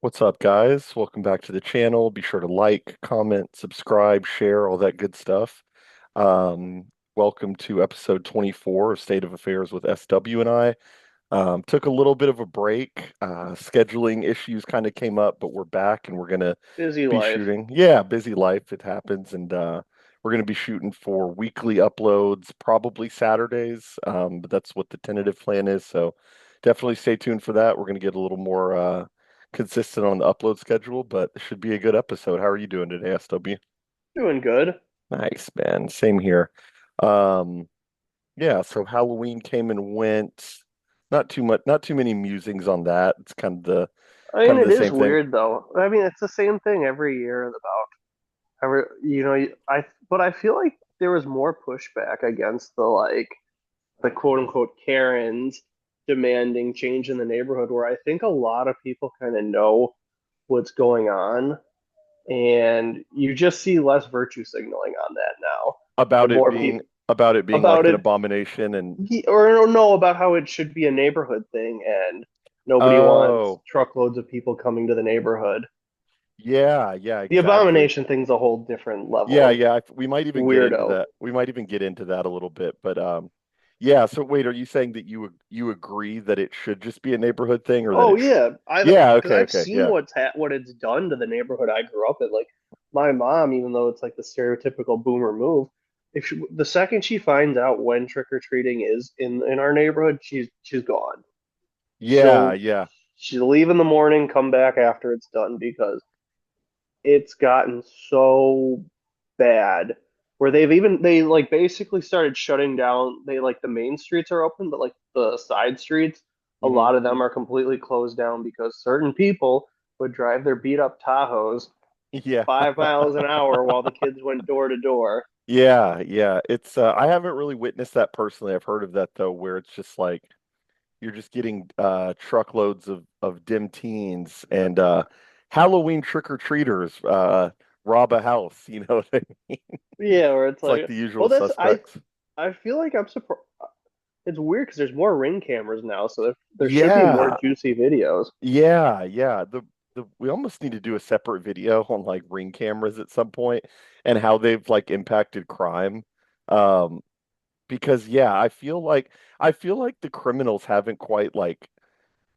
What's up, guys? Welcome back to the channel. Be sure to like, comment, subscribe, share, all that good stuff. Um, Welcome to episode 24 of State of Affairs with SW and I. Took a little bit of a break. Scheduling issues kind of came up, but we're back and we're gonna Busy be life. shooting. Yeah, busy life, it happens, and we're gonna be shooting for weekly uploads, probably Saturdays. But that's what the tentative plan is. So definitely stay tuned for that. We're gonna get a little more consistent on the upload schedule, but it should be a good episode. How are you doing today, SW? Doing good. Nice, man. Same here. Um, yeah, so Halloween came and went. Not too much, not too many musings on that. It's I kind mean, of it the is same thing. weird though. I mean, it's the same thing every year about every, but I feel like there was more pushback against the quote unquote Karens demanding change in the neighborhood where I think a lot of people kind of know what's going on and you just see less virtue signaling on that now. About And it more being people about it being about like an it abomination and or don't know about how it should be a neighborhood thing and nobody wants oh, truckloads of people coming to the neighborhood. yeah, yeah, The exactly. abomination thing's a whole different Yeah, level of yeah, we might even get into weirdo. that. We might even get into that a little bit, but yeah, so wait, are you saying that you agree that it should just be a neighborhood thing or that Oh it should? yeah, I've Yeah, because okay, I've okay, seen yeah. what it's done to the neighborhood I grew up in. Like my mom, even though it's like the stereotypical boomer move, the second she finds out when trick or treating is in our neighborhood, she's gone. Yeah, She'll yeah. she'll leave in the morning, come back after it's done because it's gotten so bad where they like basically started shutting down they like the main streets are open but like the side streets a Hmm. lot of them are completely closed down because certain people would drive their beat up Tahoes Yeah. 5 miles an hour while the kids went door to door. Yeah, yeah. It's I haven't really witnessed that personally. I've heard of that though, where it's just like you're just getting truckloads of dim teens and Halloween trick-or-treaters rob a house, you know what I mean? Yeah, where it's It's like like the well usual that's suspects. I feel like I'm surprised. It's weird because there's more ring cameras now, so there should be more Yeah. juicy videos. Yeah, yeah. The we almost need to do a separate video on like ring cameras at some point and how they've like impacted crime. Um because yeah, I feel like the criminals haven't quite like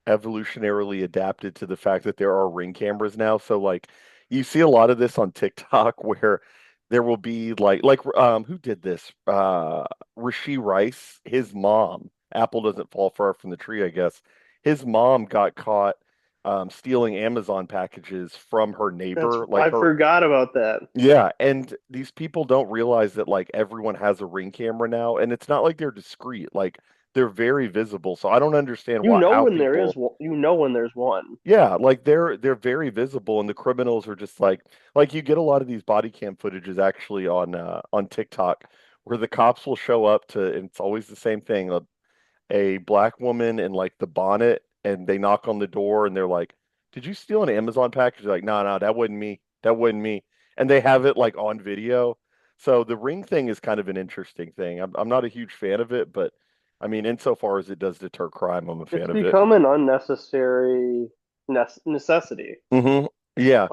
evolutionarily adapted to the fact that there are ring cameras now. So like you see a lot of this on TikTok where there will be who did this? Rishi Rice, his mom. Apple doesn't fall far from the tree, I guess. His mom got caught stealing Amazon packages from her That's neighbor, like I her. forgot about that. Yeah, and these people don't realize that like everyone has a ring camera now, and it's not like they're discreet. Like they're very visible. So I don't understand You why know how when there people. is one, you know when there's one. Yeah, like they're very visible, and the criminals are just like you get a lot of these body cam footages actually on TikTok where the cops will show up to, and it's always the same thing, a black woman in like the bonnet, and they knock on the door, and they're like, "Did you steal an Amazon package?" They're like, "No, no, that wasn't me. That wasn't me." And they have it like on video. So the ring thing is kind of an interesting thing. I'm not a huge fan of it, but I mean, insofar as it does deter crime, I'm a It's fan of it. become an unnecessary necessity. Hmm. Yeah.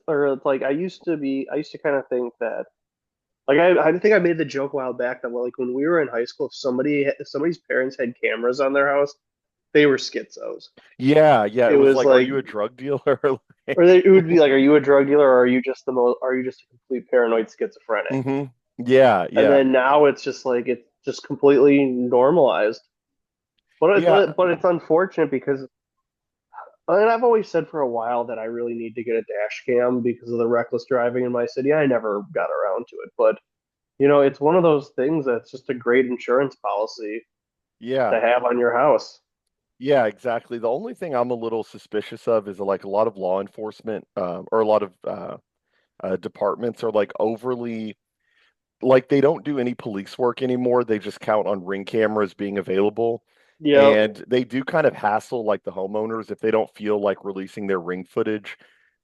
Or it's like I used to kind of think that I think I made the joke a while back that like when we were in high school, if somebody's parents had cameras on their house, they were schizos. Yeah, yeah. It It was was like, are like, you a drug dealer? it would be like, are you a drug dealer or are you just a complete paranoid schizophrenic? Hmm. Yeah, And yeah, then now it's just like it's just completely normalized. yeah, But it's unfortunate because and I've always said for a while that I really need to get a dash cam because of the reckless driving in my city. I never got around to it, but it's one of those things that's just a great insurance policy yeah, to have on your house. yeah, exactly. The only thing I'm a little suspicious of is like a lot of law enforcement, or a lot of departments are like overly, like they don't do any police work anymore. They just count on ring cameras being available. Yep. And they do kind of hassle like the homeowners if they don't feel like releasing their ring footage,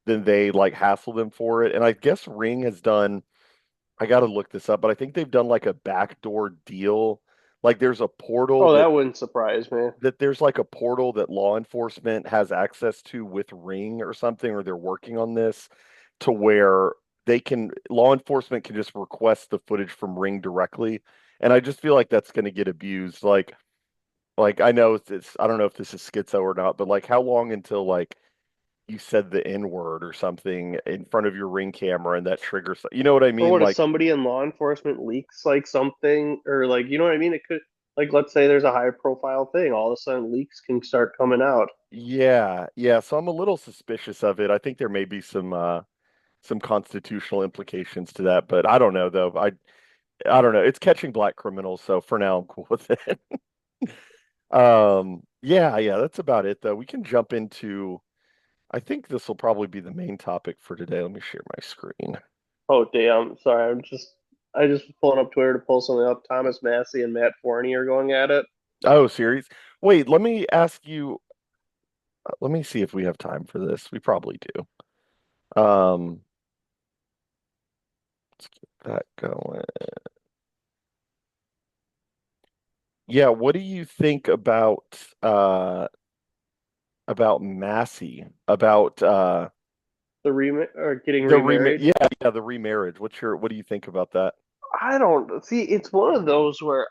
then they like hassle them for it. And I guess Ring has done, I got to look this up, but I think they've done like a backdoor deal, Like there's a portal Oh, that that wouldn't surprise me. there's like a portal that law enforcement has access to with Ring or something, or they're working on this to where law enforcement can just request the footage from Ring directly. And I just feel like that's going to get abused. Like I know I don't know if this is schizo or not, but like how long until like you said the N word or something in front of your Ring camera and that triggers, you know what I Or mean? what if Like, somebody in law enforcement leaks like something, or like you know what I mean? It could like let's say there's a high profile thing, all of a sudden leaks can start coming out. yeah, yeah. So I'm a little suspicious of it. I think there may be some constitutional implications to that, but I don't know though. I don't know. It's catching black criminals, so for now I'm cool with it. Yeah, yeah, that's about it though. We can jump into I think this will probably be the main topic for today. Let me share my screen. Oh damn, sorry, I just was pulling up Twitter to pull something up. Thomas Massie and Matt Forney are going at it. Oh, series. Wait, let me ask you, let me see if we have time for this. We probably do. Let's get that going. Yeah, what do you think about Massey? About The remake or getting the remarriage? remarried. Yeah, yeah, the remarriage. What do you think about that? I don't see. It's one of those where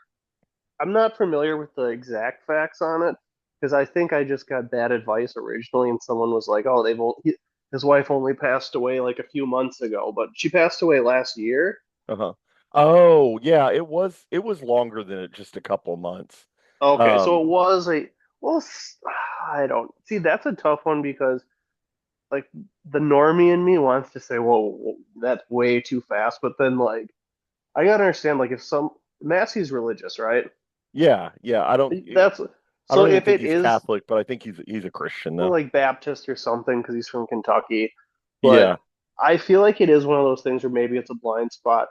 I'm not familiar with the exact facts on it because I think I just got bad advice originally, and someone was like, "Oh, his wife only passed away like a few months ago, but she passed away last year." Uh-huh. Oh, yeah, it was longer than it just a couple months. Okay, so Um, it was a well, I don't see. That's a tough one because like the normie in me wants to say, "Whoa, that's way too fast," but then like I gotta understand, like if some Massey's religious, right? yeah, yeah, That's I so don't even if think it he's is Catholic, but I think he's a Christian or though. like Baptist or something because he's from Kentucky. But Yeah, I feel like it is one of those things where maybe it's a blind spot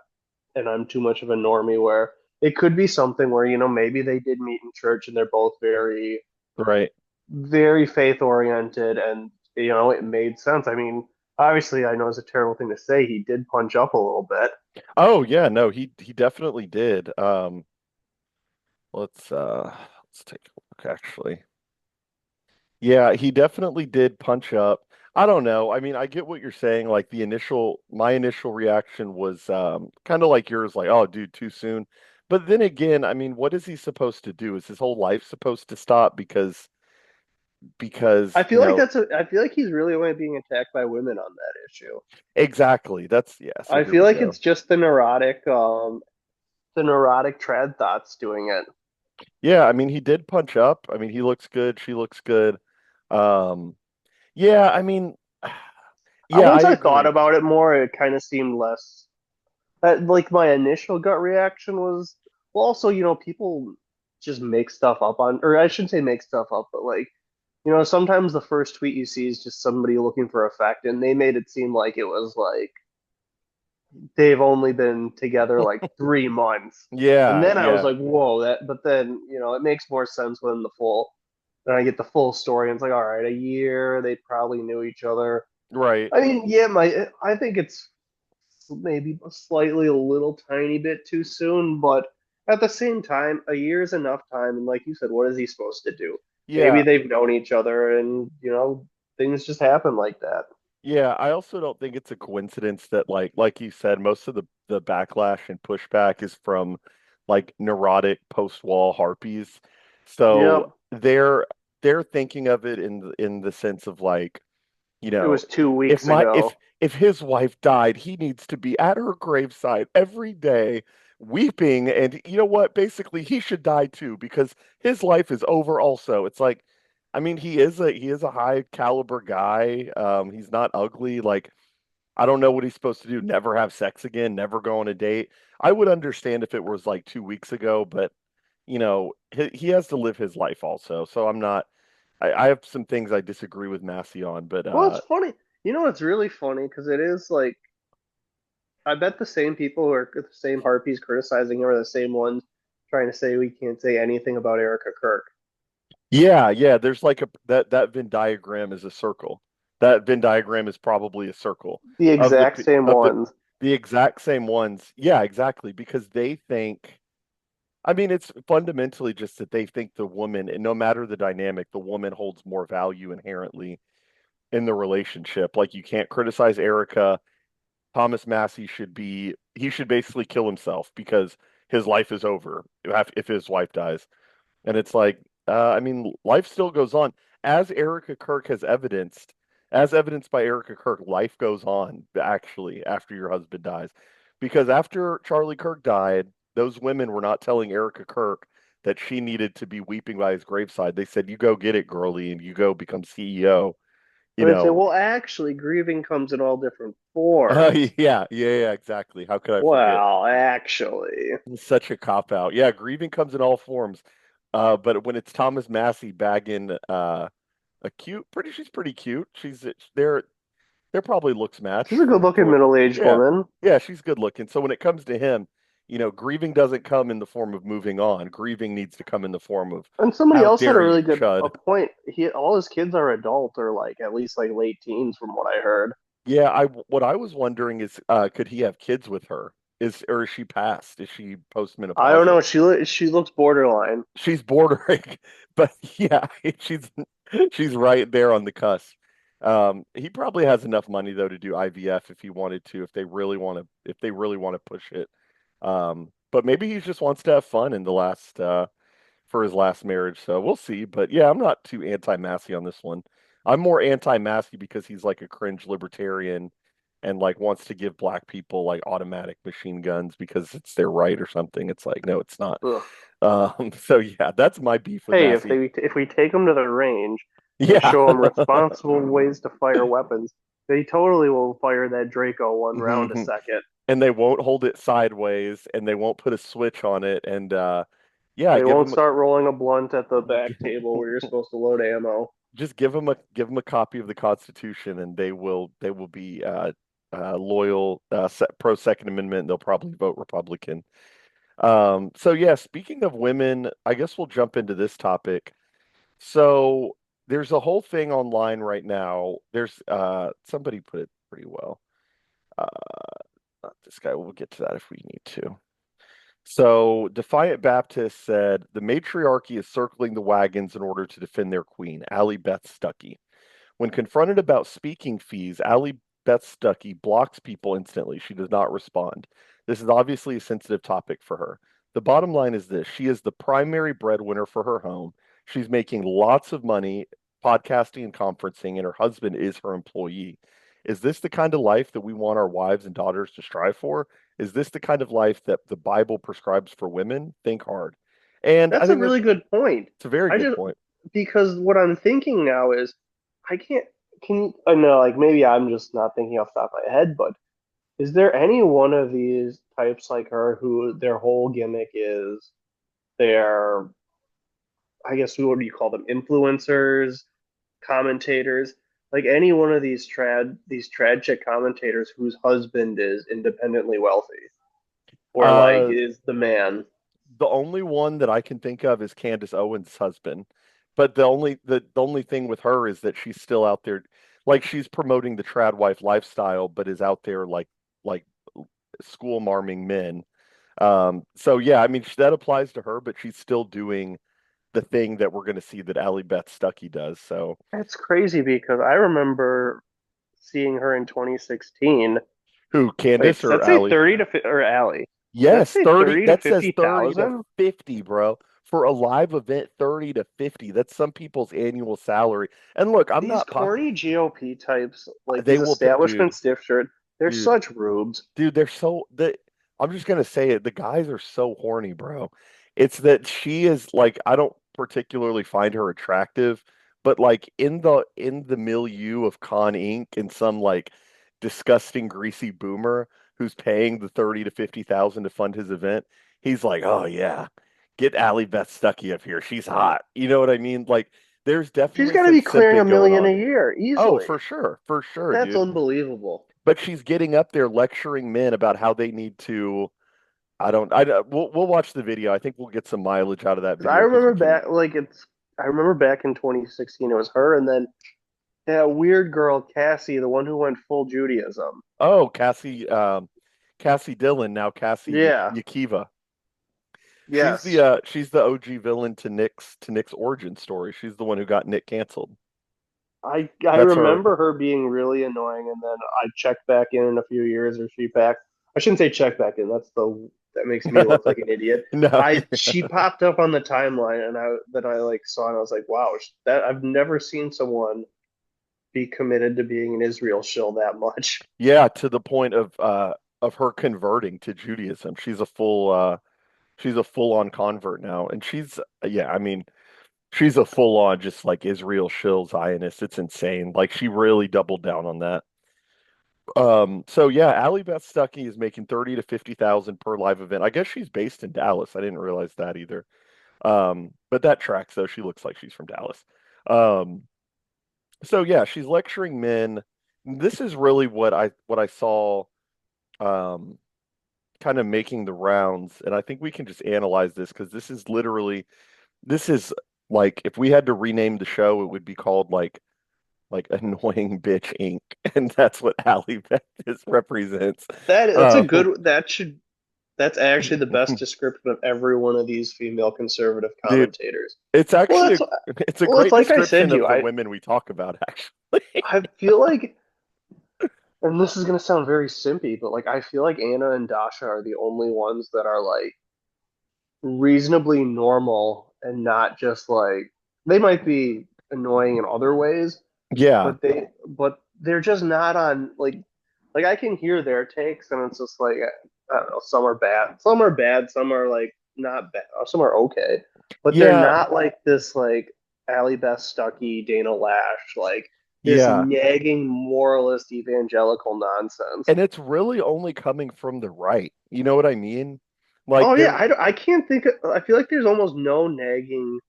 and I'm too much of a normie where it could be something where, maybe they did meet in church and they're both very, right. very faith oriented and, it made sense. I mean, obviously, I know it's a terrible thing to say. He did punch up a little bit. Oh yeah, no, he definitely did. Let's take a look actually. Yeah, he definitely did punch up. I don't know. I mean, I get what you're saying. Like my initial reaction was kind of like yours, like, oh, dude, too soon. But then again, I mean, what is he supposed to do? Is his whole life supposed to stop because, I feel like he's really only being attacked by women on that issue. exactly. Yeah, so I here feel we like go. it's just the neurotic trad thoughts doing it. Yeah, I mean, he did punch up. I mean, he looks good, she looks good. Um, yeah, I mean, yeah, I Once I thought agree. about it more, it kind of seemed less. Like my initial gut reaction was, well, also, people just make stuff up or I shouldn't say make stuff up, but like, sometimes the first tweet you see is just somebody looking for effect, and they made it seem like it was like they've only been together like 3 months. And Yeah, then I was yeah, like, whoa, but then, it makes more sense when then I get the full story, and it's like, all right, a year, they probably knew each other. right. I mean, yeah, I think it's maybe slightly a little tiny bit too soon, but at the same time, a year is enough time. And like you said, what is he supposed to do? Maybe Yeah, they've known each other and, things just happen like that. yeah. I also don't think it's a coincidence that like you said, most of the backlash and pushback is from like neurotic post-wall harpies. So Yep. they're thinking of it in the sense of like, you It know, was two if weeks my ago. if his wife died, he needs to be at her graveside every day weeping, and you know what? Basically, he should die too because his life is over also. It's like, I mean, he is a high caliber guy. He's not ugly. Like, I don't know what he's supposed to do. Never have sex again, never go on a date. I would understand if it was like 2 weeks ago, but he has to live his life also. So I have some things I disagree with Massey on, but Well, it's funny. It's really funny because it is like, I bet the same people who are the same harpies criticizing him are the same ones trying to say we can't say anything about Erica Kirk. yeah, yeah, there's like that Venn diagram is a circle. That Venn diagram is probably a circle The of the exact p- same of the ones. the exact same ones. Yeah, exactly, because they think I mean, it's fundamentally just that they think the woman, and no matter the dynamic, the woman holds more value inherently in the relationship. Like you can't criticize Erica. Thomas Massie he should basically kill himself because his life is over if his wife dies. And it's like, I mean, life still goes on. As Erica Kirk has evidenced, as evidenced by Erica Kirk, life goes on actually after your husband dies. Because after Charlie Kirk died, those women were not telling Erica Kirk that she needed to be weeping by his graveside. They said, "You go get it, girlie, and you go become CEO." You And they'd say, know, well, actually, grieving comes in all different forms. yeah, exactly. How could I forget? Well, actually. It's such a cop out. Yeah, grieving comes in all forms. But when it's Thomas Massie bagging a cute, she's pretty cute. They're probably looks match She's a good for looking what, middle aged yeah, woman. yeah, she's good looking. So when it comes to him, grieving doesn't come in the form of moving on. Grieving needs to come in the form of And somebody how else had a dare really you, good a Chud. point. All his kids are adult or like at least like late teens from what I heard. Yeah, what I was wondering is, could he have kids with her? Is she past? Is she I don't postmenopausal? know. She looks borderline. She's bordering, but yeah, she's right there on the cusp. He probably has enough money though to do IVF if he wanted to, if they really want to push it. But maybe he just wants to have fun in the last for his last marriage. So we'll see. But yeah, I'm not too anti-Massey on this one. I'm more anti-Massey because he's like a cringe libertarian and like wants to give black people like automatic machine guns because it's their right or something. It's like, no, it's not. Ugh. So yeah, that's my beef with Hey, Massey. if we take them to the range and Yeah. show them responsible ways to fire weapons, they totally will fire that Draco one round a Mhm. second. And they won't hold it sideways and they won't put a switch on it. And yeah, They won't start rolling a blunt at the back table where you're supposed to load ammo. just give them a copy of the Constitution, and they will be loyal pro Second Amendment. They'll probably vote Republican. So yeah, speaking of women, I guess we'll jump into this topic. So there's a whole thing online right now. There's somebody put it pretty well. Uh, Not this guy. We'll get to that if we need to. So, Defiant Baptist said the matriarchy is circling the wagons in order to defend their queen, Allie Beth Stuckey. When confronted about speaking fees, Allie Beth Stuckey blocks people instantly. She does not respond. This is obviously a sensitive topic for her. The bottom line is this: she is the primary breadwinner for her home. She's making lots of money podcasting and conferencing, and her husband is her employee. Is this the kind of life that we want our wives and daughters to strive for? Is this the kind of life that the Bible prescribes for women? Think hard. And I That's a think really good point. it's a very I good just point. because what I'm thinking now is I can't can I know like maybe I'm just not thinking off the top of my head, but is there any one of these types like her who their whole gimmick is they're I guess what do you call them? Influencers, commentators, like any one of these trad chick commentators whose husband is independently wealthy or like Uh, is the man. the only one that I can think of is Candace Owens' husband. But the only thing with her is that she's still out there, like she's promoting the Tradwife lifestyle, but is out there like school marming men. So yeah, I mean that applies to her, but she's still doing the thing that we're going to see that Allie Beth Stuckey does. So That's crazy because I remember seeing her in 2016. who, Wait, Candace does or that say Allie? 30 to or Allie? Does that Yes, say 30. 30 to That says 30 to 50,000? 50, bro. For a live event, 30 to 50. That's some people's annual salary. And look, I'm These not pop corny GOP types, like they these will pay, establishment stiff shirt, they're dude, such rubes. they're so that I'm just gonna say it. The guys are so horny, bro. It's that she is like I don't particularly find her attractive, but like in the milieu of Con Inc. and some like disgusting greasy boomer who's paying the 30 to 50,000 to fund his event, he's like, oh yeah, get Allie Beth Stuckey up here. She's hot. You know what I mean? Like there's She's definitely got to some be clearing a simping going million a on. year Oh, easily. for sure, That's dude. unbelievable. But she's getting up there lecturing men about how they need to. We'll watch the video. I think we'll get some mileage out of that 'Cause I video because remember we can. back, I remember back in 2016, it was her, and then that weird girl Cassie, the one who went full Judaism. Oh, Cassie Dillon, now Cassie Yeah, Yakiva. Yes. She's the OG villain to Nick's origin story. She's the one who got Nick canceled. I That's her. remember her being really annoying, and then I checked back in a few years, or she back. I shouldn't say check back in. That makes me look like an idiot. No, She popped up on the timeline, and I like saw, and I was like, wow, that I've never seen someone be committed to being an Israel shill that much. yeah, to the point of her converting to Judaism. She's a full on convert now, and yeah, I mean, she's a full on just like Israel shill Zionist. It's insane. Like she really doubled down on that. So yeah, Allie Beth Stuckey is making 30 to 50,000 per live event. I guess she's based in Dallas. I didn't realize that either. But that tracks though. She looks like she's from Dallas. Um, so yeah, she's lecturing men. This is really what I saw um kind of making the rounds, and I think we can just analyze this because this is like if we had to rename the show, it would be called like Annoying Bitch Inc. And that's what Allie Beth is represents. That's a Uh, good. That's actually the best description of every one of these female conservative dude, commentators. it's Well, actually that's it's a well, it's great like I said description to you. of the women we talk about, actually. I feel like, and this is gonna sound very simpy, but like I feel like Anna and Dasha are the only ones that are like reasonably normal and not just like they might be annoying in other ways, Yeah, but they're just not on like I can hear their takes and it's just like I don't know, some are bad, some are like not bad, some are okay, but they're yeah, not like this like Allie Beth Stuckey, Dana Lash, like this yeah. nagging moralist evangelical nonsense. And it's really only coming from the right. You know what I mean? Like Oh yeah, they're I can't think I feel like there's almost no nagging,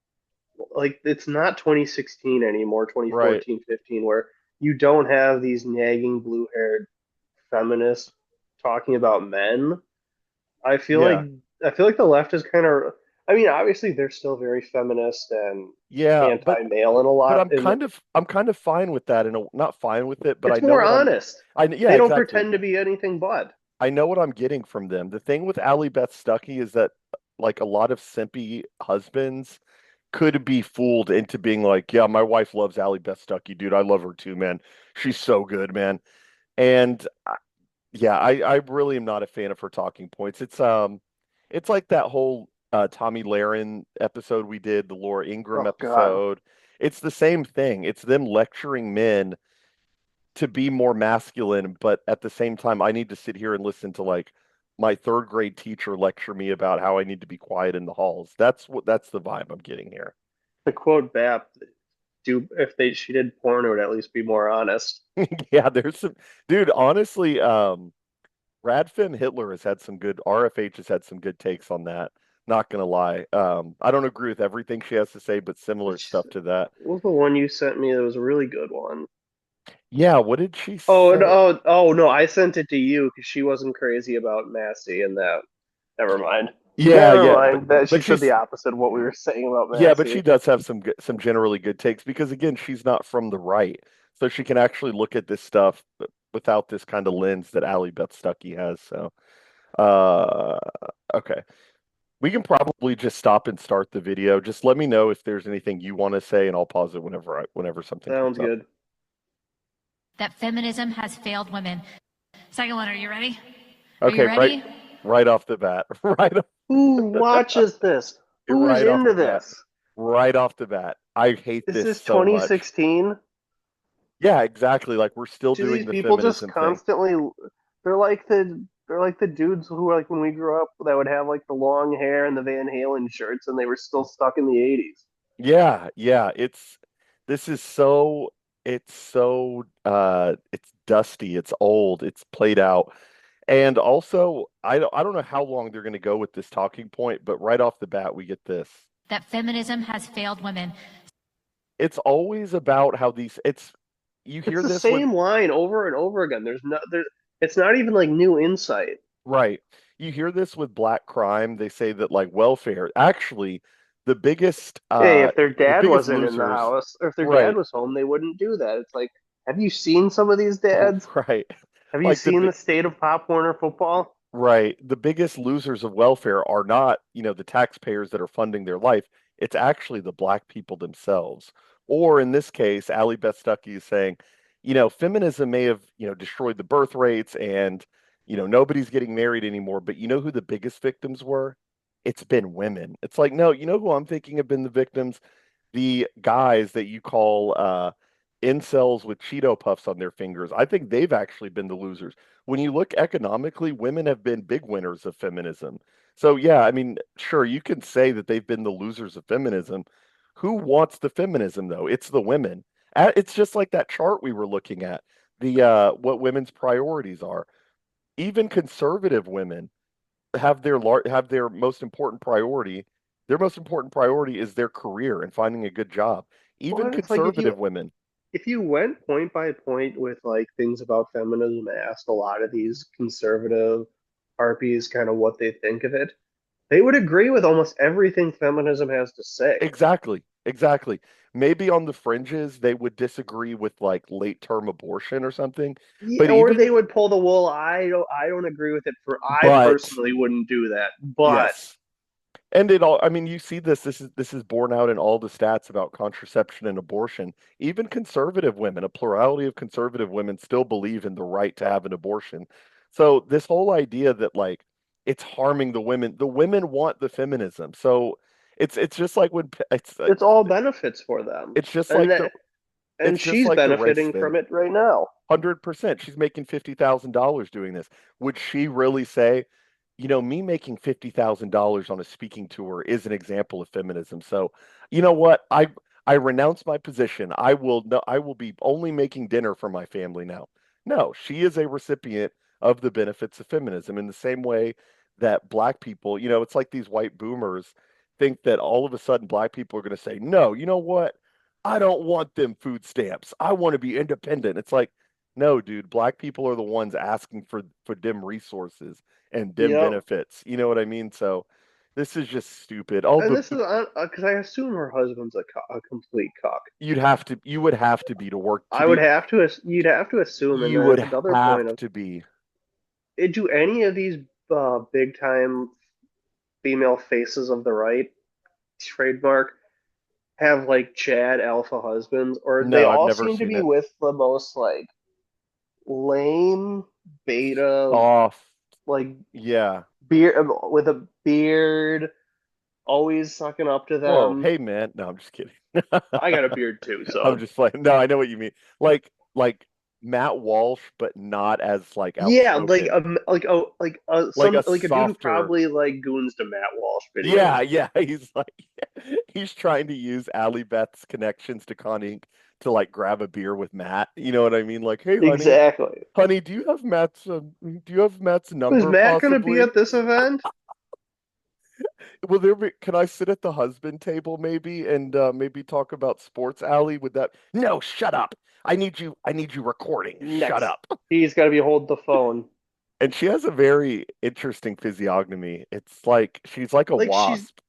like it's not 2016 anymore, right. 2014, 15, where you don't have these nagging blue-haired feminists talking about men. I feel like Yeah. I feel like the left is kind of, I mean, obviously they're still very feminist and Yeah, anti-male in a but lot in I'm kind of fine with that and not fine with it, but I it's know more what I'm honest. yeah, They don't exactly. pretend to be anything but. I know what I'm getting from them. The thing with Allie Beth Stuckey is that like a lot of simpy husbands could be fooled into being like, yeah, my wife loves Allie Beth Stuckey, dude. I love her too, man. She's so good, man. And yeah, I really am not a fan of her talking points. It's like that whole Tommy Lahren episode we did, the Laura Ingraham Oh God. episode. It's the same thing. It's them lecturing men to be more masculine, but at the same time, I need to sit here and listen to like my third grade teacher lecture me about how I need to be quiet in the halls. That's the vibe I'm getting here. To quote Bap, do if they she did porn, it would at least be more honest. Yeah, there's some dude, honestly, Radfem Hitler has had some good RFH has had some good takes on that. Not gonna lie. I don't agree with everything she has to say, but similar Which stuff to that. was the one you sent me? That was a really good one. Yeah, what did she Oh say? no! Oh no! I sent it to you because she wasn't crazy about Massey and that. Never mind. Yeah, Never yeah, mind. That she but said the she's opposite of what we were saying about yeah, but she Massey. does have some generally good takes because again, she's not from the right, so she can actually look at this stuff without this kind of lens that Allie Beth Stuckey has. So, uh, okay, we can probably just stop and start the video. Just let me know if there's anything you want to say, and I'll pause it whenever something Sounds comes up. good. That feminism has failed women. Second one, are you ready? Are you Okay, ready? right off the bat, Who watches this? Who's right off into the bat, this? right off the bat. I hate This this is so much. 2016. Yeah, exactly. Like we're still Do these doing the people just feminism thing. constantly? They're like the dudes who were like when we grew up that would have like the long hair and the Van Halen shirts, and they were still stuck in the 80s. Yeah, yeah. This is so it's dusty, it's old, it's played out. And also, I don't know how long they're going to go with this talking point, but right off the bat we get this. That feminism has failed women. It's always about how these it's you It's hear the this with same line over and over again. It's not even like new insight. right. You hear this with black crime. They say that like welfare, actually Hey, if their the dad biggest wasn't in the losers, house, or if their dad right. was home, they wouldn't do that. It's like, have you seen some of these dads? Right. Have you Like seen the state of Pop Warner football? Right. The biggest losers of welfare are not, the taxpayers that are funding their life. It's actually the black people themselves. Or in this case, Allie Beth Stuckey is saying, feminism may have, destroyed the birth rates and, nobody's getting married anymore. But you know who the biggest victims were? It's been women. It's like, no, you know who I'm thinking have been the victims? The guys that you call incels with Cheeto puffs on their fingers. I think they've actually been the losers. When you look economically, women have been big winners of feminism. So yeah, I mean, sure, you can say that they've been the losers of feminism. Who wants the feminism though? It's the women. It's just like that chart we were looking at, the what women's priorities are. Even conservative women have their most important priority. Their most important priority is their career and finding a good job. Even Well, it's like conservative women. if you went point by point with like things about feminism and asked a lot of these conservative harpies kind of what they think of it, they would agree with almost everything feminism has to say. Exactly. Exactly. Maybe on the fringes they would disagree with like late term abortion or something. Yeah, But or even they would pull the wool. I don't agree with it for I but personally wouldn't do that. But yes. And it all, I mean, you see this is borne out in all the stats about contraception and abortion. Even conservative women, a plurality of conservative women still believe in the right to have an abortion. So this whole idea that like it's harming the women want the feminism. So it's just like when it's all benefits for them. it's just And like the that and it's just she's like the race benefiting thing. from it right now. 100%. She's making $50,000 doing this. Would she really say, me making $50,000 on a speaking tour is an example of feminism. So, you know what? I renounce my position. I will no, I will be only making dinner for my family now. No, she is a recipient of the benefits of feminism in the same way that black people, it's like these white boomers think that all of a sudden black people are going to say, "No, you know what? I don't want them food stamps. I want to be independent." It's like, no, dude, black people are the ones asking for dim resources and dim Yep. benefits. You know what I mean? So this is just stupid. Oh, And this is because I assume her husband's a complete cock. you would have to be to work to I would be, have to, you'd have to assume. And you then would another have point of, to be. do any of these big time female faces of the right trademark have like Chad alpha husbands, or they No, I've all never seem to seen be it. with the most like lame beta, Soft. like Yeah. beard with a beard, always sucking up to Whoa, them. hey man. No, I'm just kidding. I got a beard too, I'm so just playing. No, I know what you mean. Like Matt Walsh, but not as like yeah, outspoken. some Like a like a dude who softer. probably like goons to Matt Walsh videos. Yeah, yeah. He's like he's trying to use Allie Beth's connections to Connie to like grab a beer with Matt. You know what I mean? Like, hey, Exactly. honey, do you have Matt's Is number Matt gonna be possibly? at this event? Will there be? Can I sit at the husband table maybe and maybe talk about sports, Allie? Would that? No, shut up. I need you recording. Shut Next, up. he's got to be holding the phone. And she has a very interesting physiognomy. It's like she's like a Like wasp.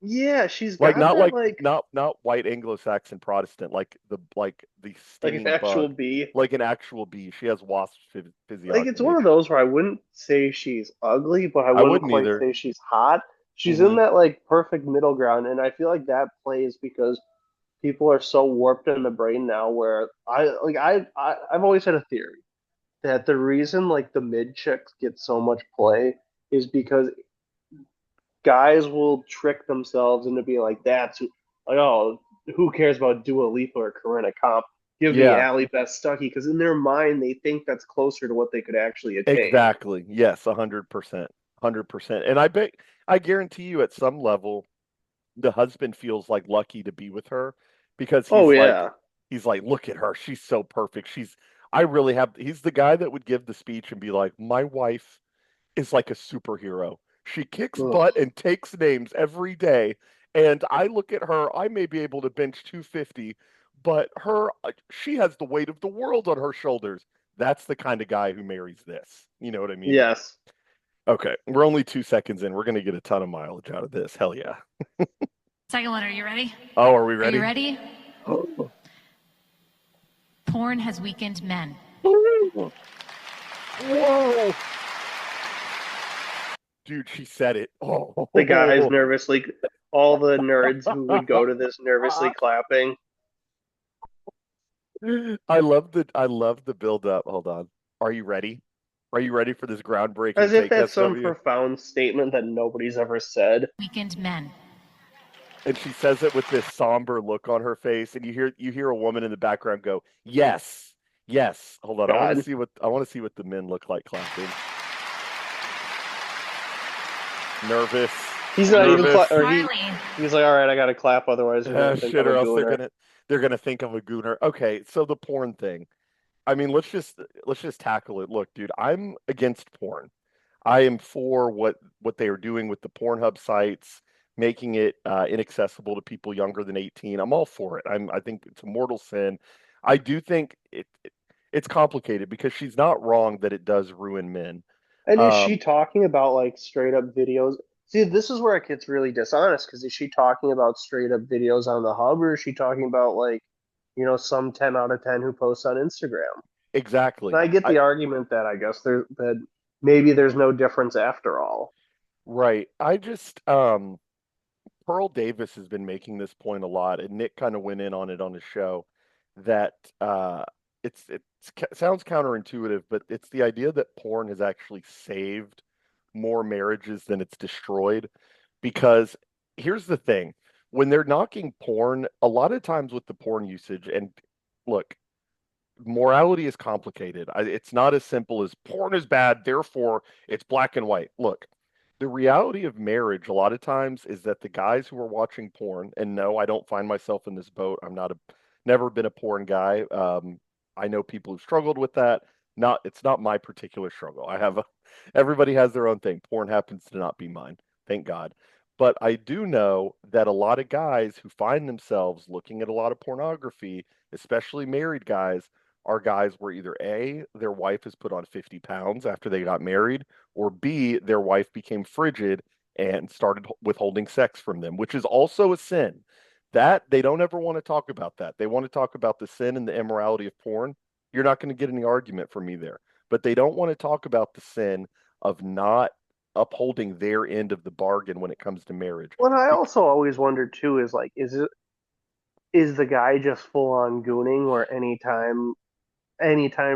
yeah, she's Like got not that like like not white Anglo-Saxon Protestant, like the like an stinging actual bug, bee. like an actual bee. She has wasp Like it's one physiognomy. of those where I wouldn't say she's ugly, but I I wouldn't wouldn't quite either. say she's hot. She's in Hmm. that like perfect middle ground, and I feel like that plays because people are so warped in the brain now. Where I've always had a theory that the reason like the mid chicks get so much play is because guys will trick themselves into being like, like, oh, who cares about Dua Lipa or Corinna Comp? Give me Yeah, Allie Beth Stuckey, because in their mind they think that's closer to what they could actually attain. exactly. Yes, 100%. 100%. And I guarantee you at some level the husband feels like lucky to be with her because Oh yeah, he's like, look at her. She's so perfect. He's the guy that would give the speech and be like, my wife is like a superhero. She kicks ugh, butt and takes names every day. And I look at her, I may be able to bench 250, but she has the weight of the world on her shoulders. That's the kind of guy who marries this. You know what I mean? yes. Okay, we're only 2 seconds in. We're going to get a ton of mileage out of this. Hell yeah. Second one, are you ready? Oh, are we Are you ready? ready? Porn has weakened men. Whoa. Dude, she said it. The guys Oh, nervously, all the nerds who would go to this nervously clapping, I love the build up. Hold on. Are you ready? Are you ready for this groundbreaking as if take, that's some SW? profound statement that nobody's ever said. Weakened men. And she says it with this somber look on her face, and you hear a woman in the background go, "Yes, yes." Hold on. God, I want to see what the men look like clapping. Nervous, he's not even nervous. or Riley. he's like, all right, I gotta clap, otherwise they're gonna think Shit, I'm a or else they're gooner. gonna think I'm a gooner. Okay, so the porn thing. I mean, let's just tackle it. Look, dude, I'm against porn. I am for what they are doing with the Pornhub sites, making it inaccessible to people younger than 18. I'm all for it. I think it's a mortal sin. I do think it's complicated because she's not wrong that it does ruin men. And is she Um, talking about like straight up videos? See, this is where it gets really dishonest because is she talking about straight up videos on the hub, or is she talking about like, some 10 out of 10 who posts on Instagram? And exactly. I get I the argument that I guess that maybe there's no difference after all. right. I just Pearl Davis has been making this point a lot, and Nick kind of went in on it on his show that sounds counterintuitive, but it's the idea that porn has actually saved more marriages than it's destroyed. Because here's the thing, when they're knocking porn, a lot of times with the porn usage, and look, morality is complicated. It's not as simple as porn is bad, therefore it's black and white. Look, the reality of marriage a lot of times is that the guys who are watching porn, and no, I don't find myself in this boat. Never been a porn guy. I know people who struggled with that. It's not my particular struggle. Everybody has their own thing. Porn happens to not be mine. Thank God. But I do know that a lot of guys who find themselves looking at a lot of pornography, especially married guys, are guys where either A, their wife has put on 50 pounds after they got married, or B, their wife became frigid and started withholding sex from them, which is also a sin. That they don't ever want to talk about that. They want to talk about the sin and the immorality of porn. You're not going to get any argument from me there. But they don't want to talk about the sin of not upholding their end of the bargain when it comes to marriage. What I Be- also always wondered too is like, is the guy just full on gooning where anytime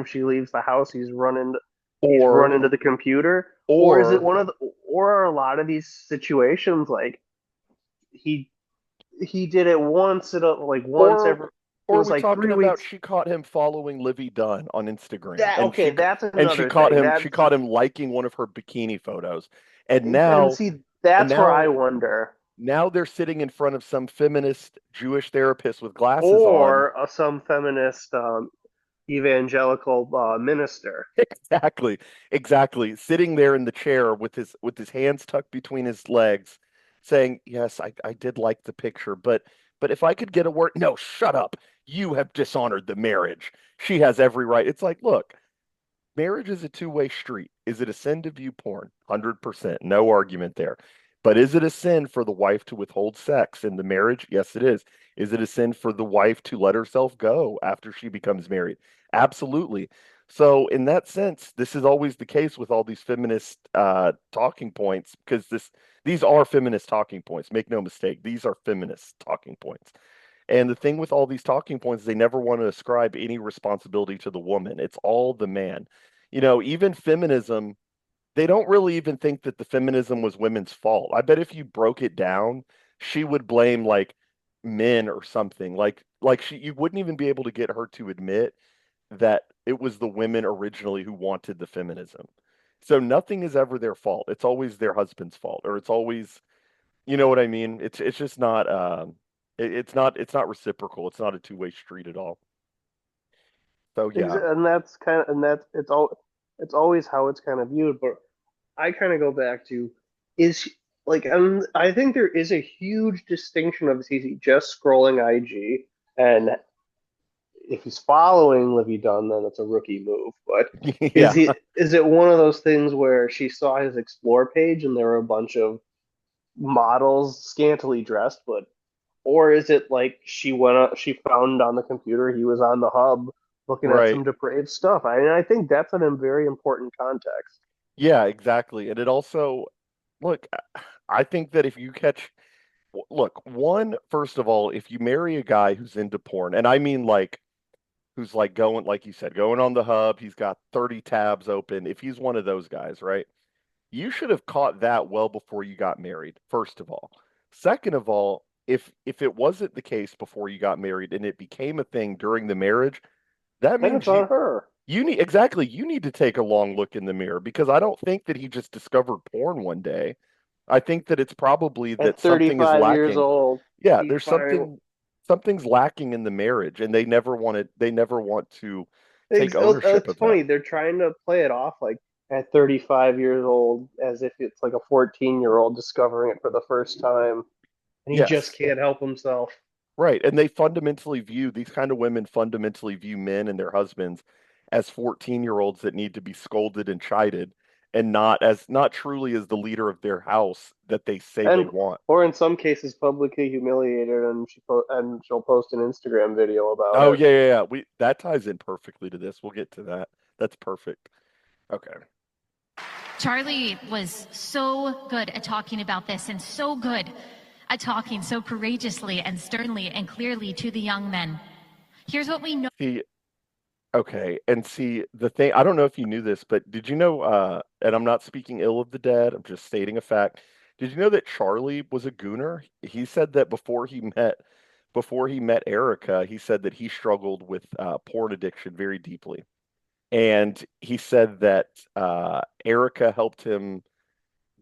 she leaves the house he's or running to the computer, or is it or or are a lot of these situations like he he did it once like once Or every it or are was we like talking three about weeks she caught him following Livy Dunn on Instagram, that okay, that's and she another caught thing. him she That's caught him liking one of her bikini photos, and and now see and that's where I now wonder. now they're sitting in front of some feminist Jewish therapist with glasses on. Or some feminist evangelical minister. Exactly, exactly. Sitting there in the chair with his hands tucked between his legs, saying, "Yes, I did like the picture, but if I could get a word, no, shut up. You have dishonored the marriage. She has every right." It's like, look, marriage is a two-way street. Is it a sin to view porn? 100%. No argument there. But is it a sin for the wife to withhold sex in the marriage? Yes, it is. Is it a sin for the wife to let herself go after she becomes married? Absolutely. So, in that sense, this is always the case with all these feminist talking points because these are feminist talking points. Make no mistake, these are feminist talking points. And the thing with all these talking points, they never want to ascribe any responsibility to the woman. It's all the man. Even feminism, they don't really even think that the feminism was women's fault. I bet if you broke it down, she would blame like men or something. You wouldn't even be able to get her to admit that it was the women originally who wanted the feminism. So nothing is ever their fault. It's always their husband's fault, or it's always, you know what I mean? It's just not it's not reciprocal. It's not a two-way street at all. So yeah. And that's kind of and that's it's always how it's kind of viewed. But I kind of go back to is like I think there is a huge distinction of is he just scrolling IG, and if he's following Livy Dunn, then it's a rookie move. But Yeah. is it one of those things where she saw his explore page and there were a bunch of models scantily dressed, but or is it like she found on the computer he was on the hub looking at Right. some depraved stuff? I think that's a very important context. Yeah, exactly. And it also look, I think that if you catch, look, first of all, if you marry a guy who's into porn, and I mean like, who's like going, like you said, going on the hub, he's got 30 tabs open. If he's one of those guys, right? You should have caught that well before you got married, first of all. Second of all, if it wasn't the case before you got married and it became a thing during the marriage, that Then it's means you on her. you need exactly you need to take a long look in the mirror because I don't think that he just discovered porn one day. I think that it's probably that At something is 35 years lacking. old, Yeah, he's there's finding. something's lacking in the marriage and they never want to take ownership It's of that. funny. They're trying to play it off like at 35 years old as if it's like a 14-year-old discovering it for the first time, and he just Yes. can't help himself. Right. And these kind of women fundamentally view men and their husbands as 14-year-olds that need to be scolded and chided and not truly as the leader of their house that they say they And want. or in some cases publicly humiliated, and she'll post an Instagram video about Oh it. yeah, yeah, yeah. That ties in perfectly to this. We'll get to that. That's perfect. Okay. Charlie was so good at talking about this and so good at talking so courageously and sternly and clearly to the young men. Here's what we know. See, okay. And see, the thing, I don't know if you knew this, but did you know, and I'm not speaking ill of the dead, I'm just stating a fact. Did you know that Charlie was a gooner? He said that before he met Erica, he said that he struggled with porn addiction very deeply. And he said that Erica helped him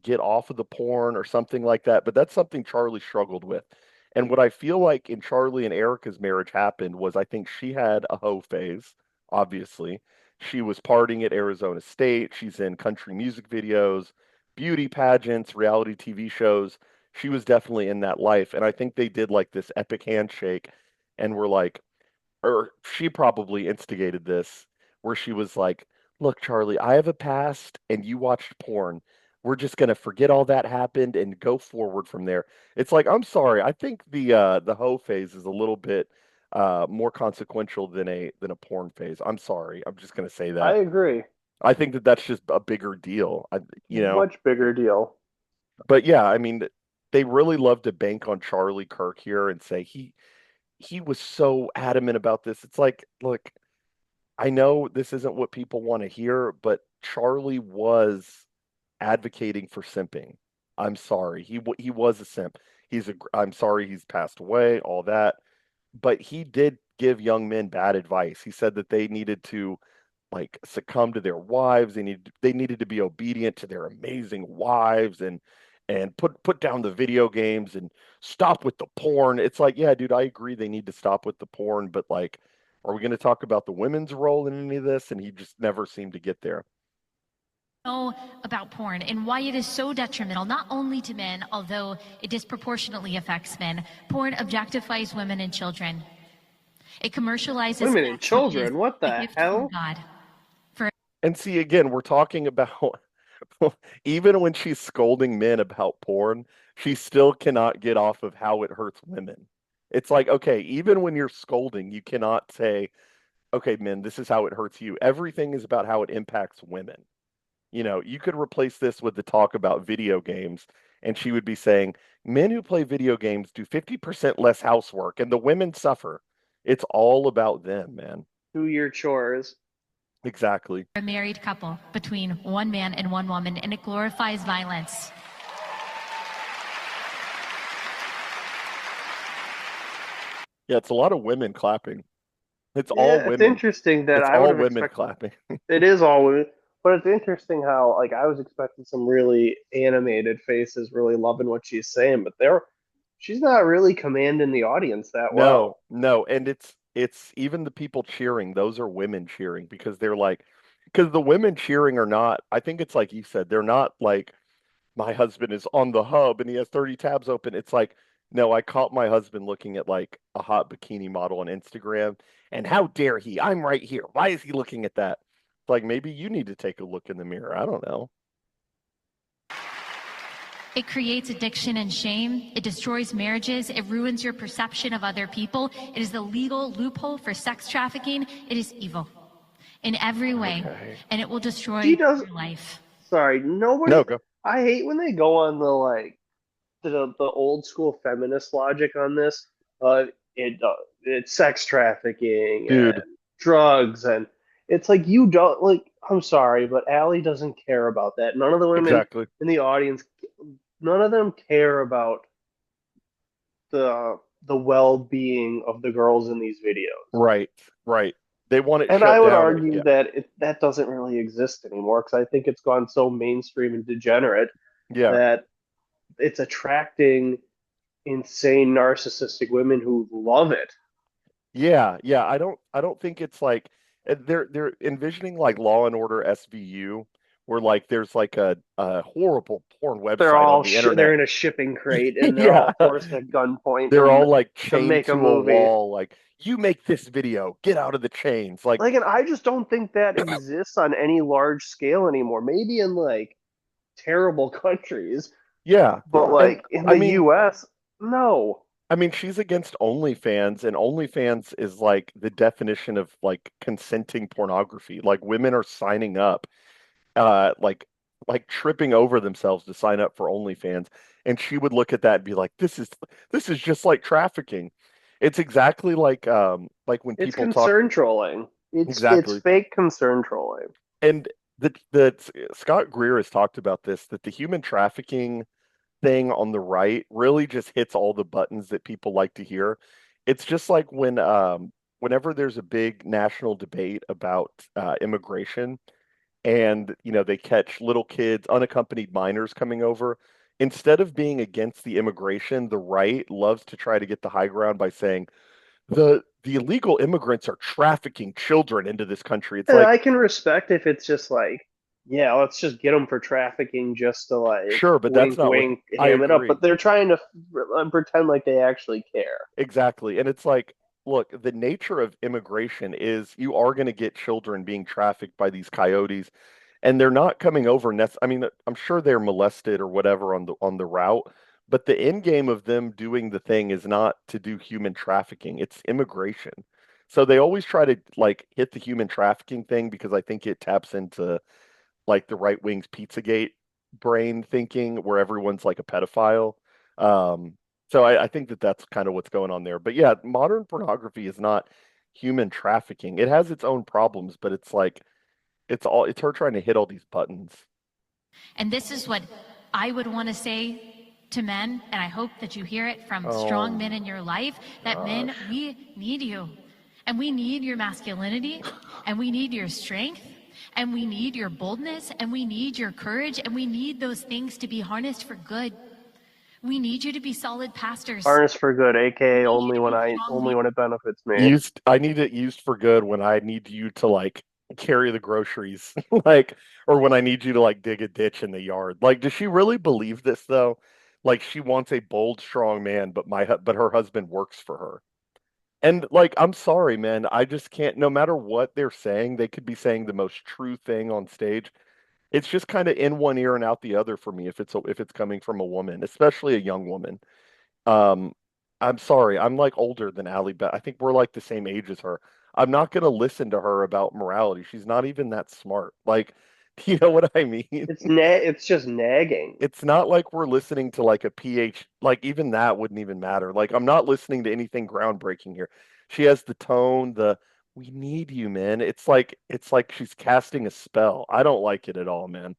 get off of the porn or something like that. But that's something Charlie struggled with. And what I feel like in Charlie and Erica's marriage happened was I think she had a hoe phase, obviously. She was partying at Arizona State. She's in country music videos, beauty pageants, reality TV shows. She was definitely in that life. And I think they did like this epic handshake and were like, or she probably instigated this, where she was like, "Look, Charlie, I have a past and you watched porn. We're just gonna forget all that happened and go forward from there." It's like, I'm sorry, I think the hoe phase is a little bit more consequential than a porn phase. I'm sorry. I'm just gonna say I that. agree. I think that that's just a bigger deal. You know, Much bigger deal. but yeah, I mean, they really love to bank on Charlie Kirk here and say he was so adamant about this. It's like, look, I know this isn't what people want to hear, but Charlie was advocating for simping. I'm sorry. He was a simp. I'm sorry he's passed away, all that. But he did give young men bad advice. He said that they needed to like succumb to their wives. They needed to be obedient to their amazing wives and put down the video games and stop with the porn. It's like, yeah, dude, I agree they need to stop with the porn, but like, are we going to talk about the women's role in any of this? And he just never seemed to get there. Know about porn and why it is so detrimental not only to men, although it disproportionately affects men. Porn objectifies women and children. It commercializes Women and sex, which is children, what a the gift from hell? God. And see, again, we're talking about even when she's scolding men about porn, she still cannot get off of how it hurts women. It's like, okay, even when you're scolding, you cannot say, okay, men, this is how it hurts you. Everything is about how it impacts women. You know, you could replace this with the talk about video games, and she would be saying, men who play video games do 50% less housework, and the women suffer. It's all about them, man. Do your chores. Exactly. A married couple between one man and one woman, and it glorifies violence. Yeah, it's a lot of women clapping. It's all Yeah, it's women. interesting that It's I would all have women expected. clapping. It is all women, but it's interesting how like I was expecting some really animated faces, really loving what she's saying, but she's not really commanding the audience that No, well. no, and it's even the people cheering, those are women cheering because they're like because the women cheering are not, I think it's like you said, they're not like my husband is on the hub and he has 30 tabs open. It's like, no, I caught my husband looking at like a hot bikini model on Instagram, and how dare he? I'm right here. Why is he looking at that? It's like maybe you need to take a look in the mirror. I don't know. It creates addiction and shame. It destroys marriages. It ruins your perception of other people. It is the legal loophole for sex trafficking. It is evil in every way, Okay. and it will destroy She does. your life. Sorry, No, nobody. go. I hate when they go on the like the old school feminist logic on this. It's sex trafficking Dude, and drugs, and it's like you don't like. I'm sorry, but Allie doesn't care about that. None of the women exactly. in the audience, none of them care about the well being of the girls in these videos. Right, right. They want it And shut I would down. argue Yeah, that that doesn't really exist anymore because I think it's gone so mainstream and degenerate yeah, that it's attracting insane narcissistic women who love it. yeah, yeah. I don't think it's like they're envisioning like Law and Order SVU, where like there's like a horrible porn website on the They're internet. in a shipping crate and they're Yeah, all forced at gunpoint they're all like to chained make a to a movie. wall. Like, you make this video, get out of the chains. Like, Like, and I just don't think that exists on any large scale anymore. Maybe in like terrible countries, yeah, but and like in I the mean, US, no. she's against OnlyFans, and OnlyFans is like the definition of like consenting pornography. Like, women are signing up, like tripping over themselves to sign up for OnlyFans, and she would look at that and be like, "This is just like trafficking." It's exactly like when It's people talk. concern trolling. It's Exactly, fake concern trolling. and the Scott Greer has talked about this, that the human trafficking thing on the right really just hits all the buttons that people like to hear. It's just like whenever there's a big national debate about immigration, and they catch little kids, unaccompanied minors coming over. Instead of being against the immigration, the right loves to try to get the high ground by saying the illegal immigrants are trafficking children into this country. It's And like, I can respect if it's just like, yeah, let's just get them for trafficking just to like sure, but that's wink, not what wink, I ham it up. agree. But they're trying to pretend like they actually care. Exactly. And it's like, look, the nature of immigration is you are going to get children being trafficked by these coyotes, and they're not coming over I mean, I'm sure they're molested or whatever on the route, but the end game of them doing the thing is not to do human trafficking, it's immigration. So they always try to like hit the human trafficking thing because I think it taps into like the right wing's Pizzagate brain thinking, where everyone's like a pedophile. So I think that that's kind of what's going on there. But yeah, modern pornography is not human trafficking. It has its own problems, but it's like it's her trying to hit all these buttons. And this is what I would want to say to men, and I hope that you hear it from strong Oh men in your life, that men, gosh. we need you. And we need your masculinity, and we need your strength, and we need your boldness, and we need your courage, and we need those things to be harnessed for good. We need you to be solid pastors. Harness for good, We aka need you to be strong only leaders. when it benefits me. I need it used for good when I need you to like carry the groceries, like, or when I need you to like dig a ditch in the yard. Like, does she really believe this though? Like, she wants a bold, strong man, but but her husband works for her. And like, I'm sorry, man, I just can't. No matter what they're saying, they could be saying the most true thing on stage. It's just kind of in one ear and out the other for me if it's coming from a woman, especially a young woman. Um, I'm sorry, I'm like older than Allie Beth. I think we're like the same age as her. I'm not gonna listen to her about morality. She's not even that smart. Like, you know what I mean? It's just nagging. It's not like we're listening to like a PH, like even that wouldn't even matter. Like, I'm not listening to anything groundbreaking here. She has the tone, the we need you, man. It's like she's casting a spell. I don't like it at all, man.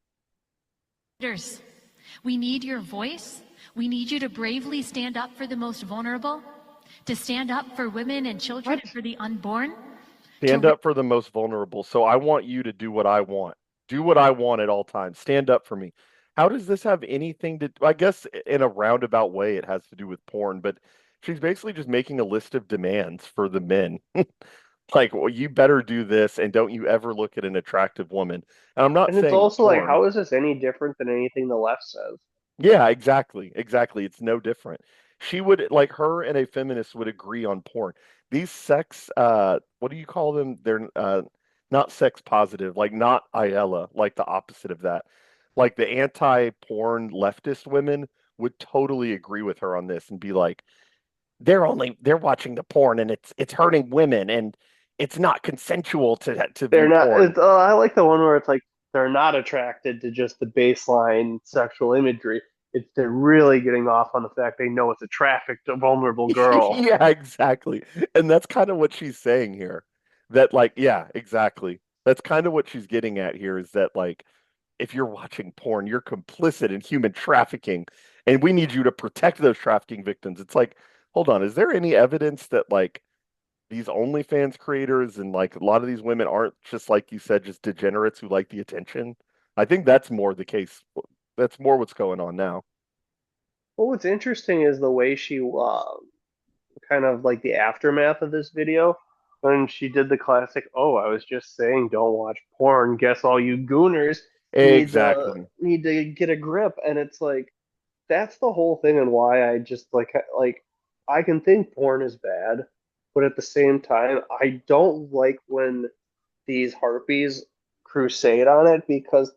Leaders. We need your voice. We need you to bravely stand up for the most vulnerable, to stand up for women and children What? and for the unborn, Stand to up for the most vulnerable. So I want you to do what I want. Do what I want at all times. Stand up for me. How does this have anything to, I guess in a roundabout way it has to do with porn, but she's basically just making a list of demands for the men. Like, well, you better do this and don't you ever look at an attractive woman. And I'm not And it's saying also like, porn. how is this any different than anything the left says? Yeah, exactly. Exactly. It's no different. She would like her and a feminist would agree on porn. These sex what do you call them? They're not sex positive, like not Ayala, like the opposite of that. Like the anti-porn leftist women would totally agree with her on this and be like, they're watching the porn and it's hurting women and it's not consensual to They're view not. porn. I like the one where it's like they're not attracted to just the baseline sexual imagery. It's they're really getting off on the fact they know it's a trafficked, vulnerable girl. Yeah, exactly. And that's kind of what she's saying here. That like, yeah, exactly. That's kind of what she's getting at here is that like if you're watching porn, you're complicit in human trafficking and we need you to protect those trafficking victims. It's like, hold on, is there any evidence that like these OnlyFans creators and like a lot of these women aren't just like you said, just degenerates who like the attention? I think that's more the case. That's more what's going on now. Well, what's interesting is the way she kind of like the aftermath of this video when she did the classic, "Oh, I was just saying don't watch porn. Guess all you gooners Exactly. need to get a grip." And it's like that's the whole thing and why I just like I can think porn is bad, but at the same time, I don't like when these harpies crusade on it because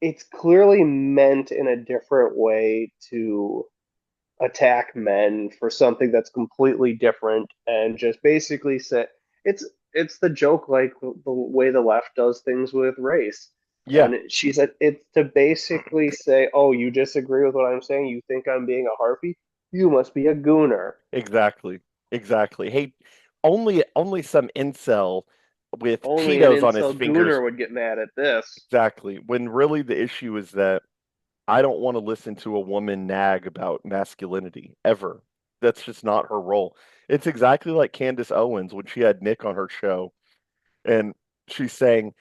it's clearly meant in a different way to attack men for something that's completely different and just basically say it's it's the joke like the way the left does things with race. Yeah, And she said it's to basically say, "Oh, you disagree with what I'm saying? You think I'm being a harpy? You must be a gooner." exactly. Exactly. Hey, only some incel with Only an Cheetos on his incel fingers. gooner would get mad at this. Exactly. When really the issue is that I don't want to listen to a woman nag about masculinity ever. That's just not her role. It's exactly like Candace Owens when she had Nick on her show and she's saying,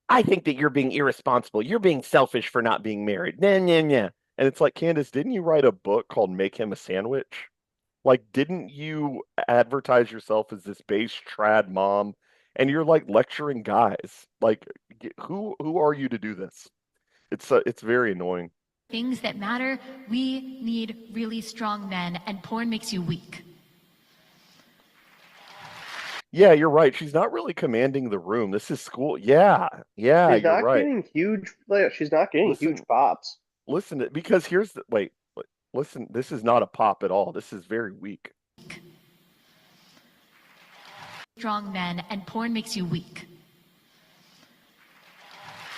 I think that you're being irresponsible. You're being selfish for not being married. Nah, nah, nah. And it's like, Candace, didn't you write a book called Make Him a Sandwich? Like, didn't you advertise yourself as this base trad mom? And you're like lecturing guys. Like, who are you to do this? It's very annoying. Things that matter, we need really strong men, and porn makes you weak. Yeah, you're right. She's not really commanding the room. This is school. Yeah, yeah, She's you're not right. getting huge. Like, she's not getting Listen, huge pops. listen, because here's the wait, listen, this is not a pop at all. This is very weak. Strong men, and porn makes you weak.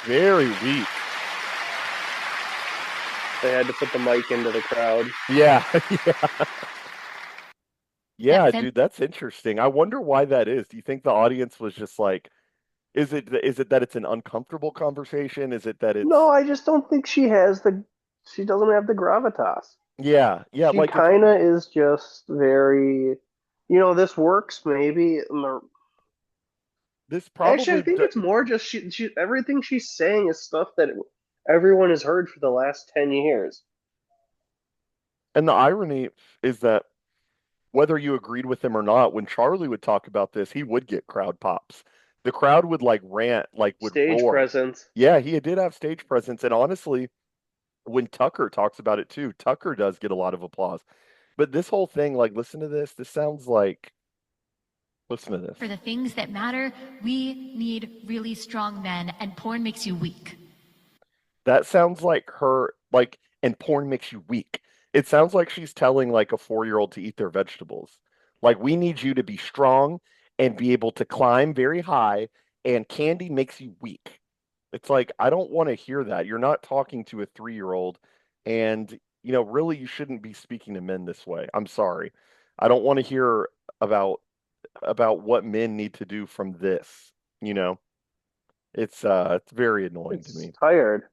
Very weak. They had to put the mic into the crowd. Yeah, yeah. That Yeah, fem- dude, that's interesting. I wonder why that is. Do you think the audience was just like, is it that it's an uncomfortable conversation? Is it that No, it's I just don't think she has the. She doesn't have the gravitas. yeah, yeah, She like if kind of is just very. This works maybe. this Actually, I probably think it's more just she. Everything she's saying is stuff that everyone has heard for the last 10 years. and the irony is that whether you agreed with him or not, when Charlie would talk about this, he would get crowd pops. The crowd would like rant, like would Stage roar. presence. Yeah, he did have stage presence. And honestly, when Tucker talks about it too, Tucker does get a lot of applause. But this whole thing, like, listen to this. This sounds like, listen to this. For the things that matter, we need really strong men, and porn makes you weak. That sounds like her, like, and porn makes you weak. It sounds like she's telling like a 4-year-old to eat their vegetables. Like, we need you to be strong and be able to climb very high, and candy makes you weak. It's like, I don't want to hear that. You're not talking to a 3-year-old, and, really, you shouldn't be speaking to men this way. I'm sorry. I don't want to hear about what men need to do from this, you know? It's very annoying to It's me. tired.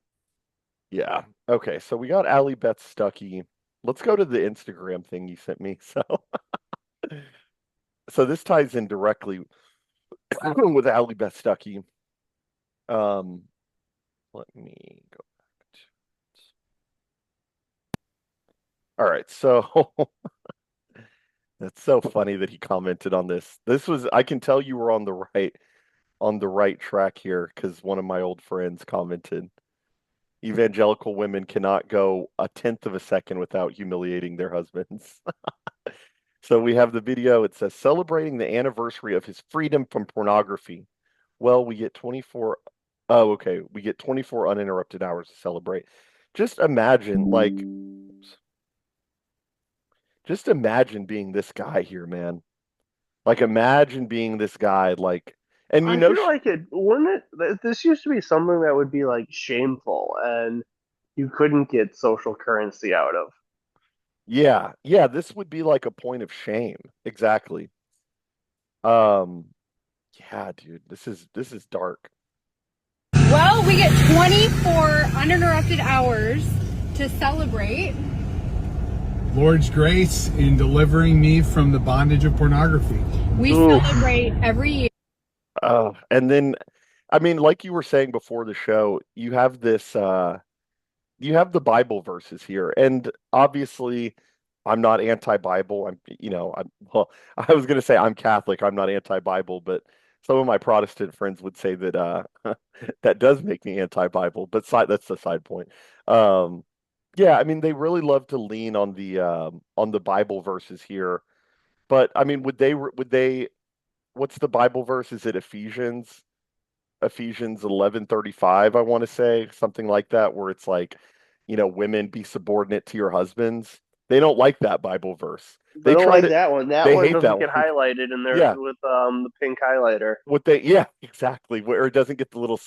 Yeah. Okay, so we got Allie Beth Stuckey. Let's go to the Instagram thing you sent me. So this ties in directly with Allie Beth Stuckey. Um, let me go back to it. All right, so that's so funny that he commented on this. This was I can tell you were on the right track here because one of my old friends commented. Evangelical women cannot go a tenth of a second without humiliating their husbands. So we have the video. It says celebrating the anniversary of his freedom from pornography. Well, we get 24. Oh, okay. We get 24 uninterrupted hours to celebrate. Just imagine, like, just imagine being this guy here, man. Like, imagine being this guy. Like, And I feel like it wouldn't it. This used to be something that would be like shameful, and you couldn't get social currency out of. yeah, yeah, this would be like a point of shame. Exactly. Um, yeah, dude, this is dark. Well, we get 24 uninterrupted hours to celebrate. Lord's grace in delivering me from the bondage of pornography. We Oof. celebrate every year. And then, I mean, like you were saying before the show, you have this, you have the Bible verses here, and obviously, I'm not anti-Bible. Well, I was going to say I'm Catholic. I'm not anti-Bible, but some of my Protestant friends would say that that does make me anti-Bible. But that's the side point. Um, yeah, I mean, they really love to lean on the Bible verses here. But I mean, would they? What's the Bible verse? Is it Ephesians 11:35, I want to say, something like that, where it's like, women be subordinate to your husbands. They don't like that Bible verse. They don't like that one. That They one hate that doesn't one. get highlighted in there Yeah, with the pink highlighter. yeah, exactly. Where it doesn't get the